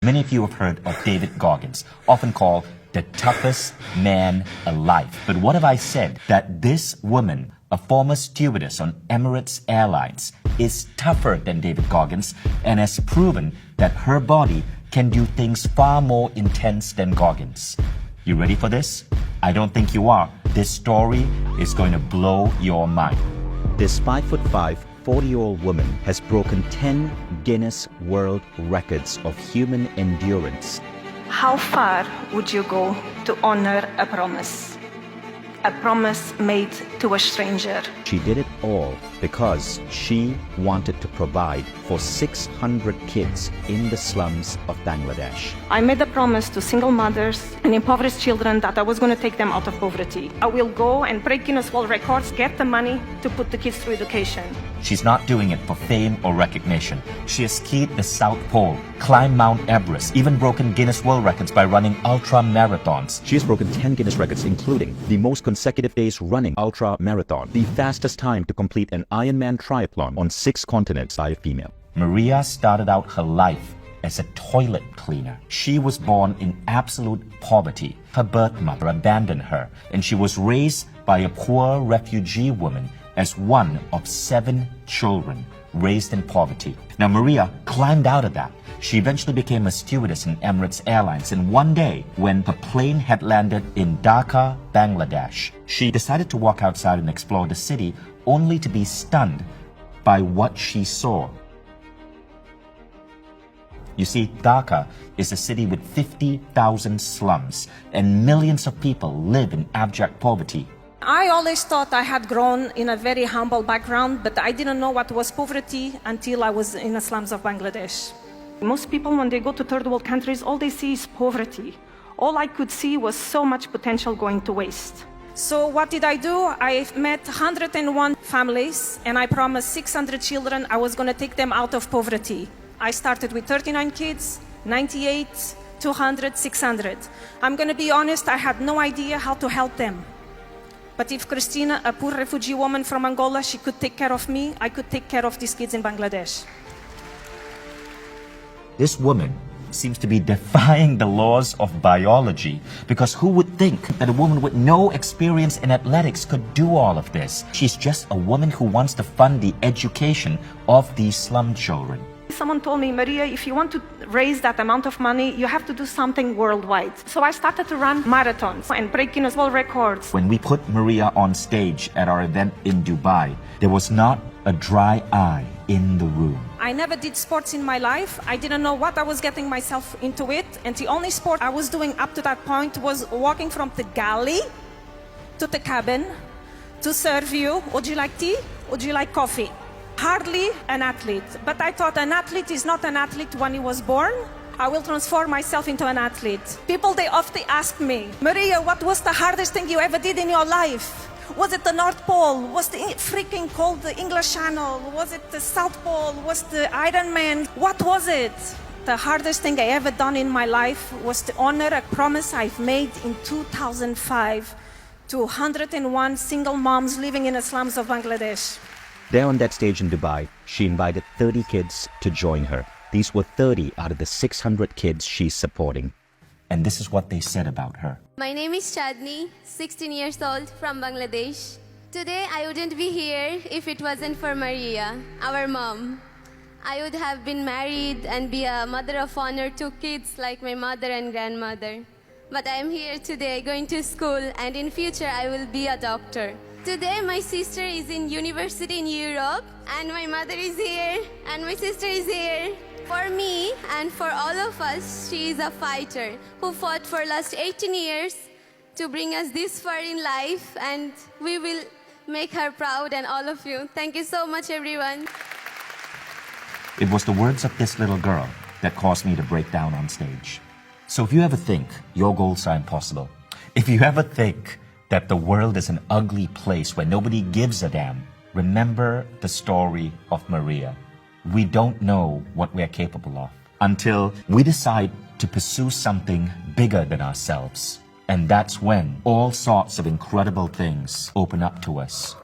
Many of you have heard of David Goggins, often called the toughest man alive. But what if I said that this woman, a former stewardess on Emirates Airlines, is tougher than David Goggins and has proven that her body can do things far more intense than Goggins? You ready for this? I don't think you are. This story is going to blow your mind. This 5'5", 40-year-old woman has broken 10 Guinness World Records of human endurance. How far would you go to honor a promise? A promise made to a stranger. She did it all because she wanted to provide for 600 kids in the slums of Bangladesh. I made a promise to single mothers and impoverished children that I was going to take them out of poverty. I will go and break Guinness World Records, get the money to put the kids through education. She's not doing it for fame or recognition. She has skied the South Pole, climbed Mount Everest, even broken Guinness World Records by running ultra marathons. She has broken 10 Guinness records, including the most consecutive days running ultra marathon, the fastest time to complete an Ironman triathlon on 6 continents by a female. Maria started out her life as a toilet cleaner. She was born in absolute poverty. Her birth mother abandoned her, and she was raised by a poor refugee woman as one of 7 children raised in poverty. Now, Maria climbed out of that. She eventually became a stewardess in Emirates Airlines, and one day, when the plane had landed in Dhaka, Bangladesh, she decided to walk outside and explore the city, only to be stunned by what she saw. You see, Dhaka is a city with 50,000 slums, and millions of people live in abject poverty. I always thought I had grown in a very humble background, but I didn't know what was poverty until I was in the slums of Bangladesh. Most people, when they go to third world countries, all they see is poverty. All I could see was so much potential going to waste. So what did I do? I met 101 families, and I promised 600 children I was going to take them out of poverty. I started with 39 kids, 98, 200, 600. I'm going to be honest, I had no idea how to help them. But if Christina, a poor refugee woman from Angola, she could take care of me, I could take care of these kids in Bangladesh. This woman seems to be defying the laws of biology, because who would think that a woman with no experience in athletics could do all of this? She's just a woman who wants to fund the education of these slum children. Someone told me, Maria, if you want to raise that amount of money, you have to do something worldwide. So I started to run marathons and break Guinness World Records. When we put Maria on stage at our event in Dubai, there was not a dry eye in the room. I never did sports in my life. I didn't know what I was getting myself into it. And the only sport I was doing up to that point was walking from the galley to the cabin to serve you. Would you like tea? Would you like coffee? Hardly an athlete, but I thought an athlete is not an athlete when he was born. I will transform myself into an athlete. People, they often ask me, Maria, what was the hardest thing you ever did in your life? Was it the North Pole? Was the freaking cold the English Channel? Was it the South Pole? Was the Ironman? What was it? The hardest thing I ever done in my life was to honor a promise I've made in 2005 to 101 single moms living in the slums of Bangladesh. There on that stage in Dubai, she invited 30 kids to join her. These were 30 out of the 600 kids she's supporting. And this is what they said about her. My name is Chadni, 16 years old, from Bangladesh. Today I wouldn't be here if it wasn't for Maria, our mom. I would have been married and be a mother of honor to kids like my mother and grandmother. But I am here today going to school, and in future I will be a doctor. Today my sister is in university in Europe, and my mother is here, and my sister is here. For me and for all of us, she is a fighter who fought for last 18 years to bring us this far in life, and we will make her proud, and all of you. Thank you so much, everyone. It was the words of this little girl that caused me to break down on stage. So if you ever think your goals are impossible, if you ever think that the world is an ugly place where nobody gives a damn, remember the story of Maria. We don't know what we're capable of until we decide to pursue something bigger than ourselves. And that's when all sorts of incredible things open up to us.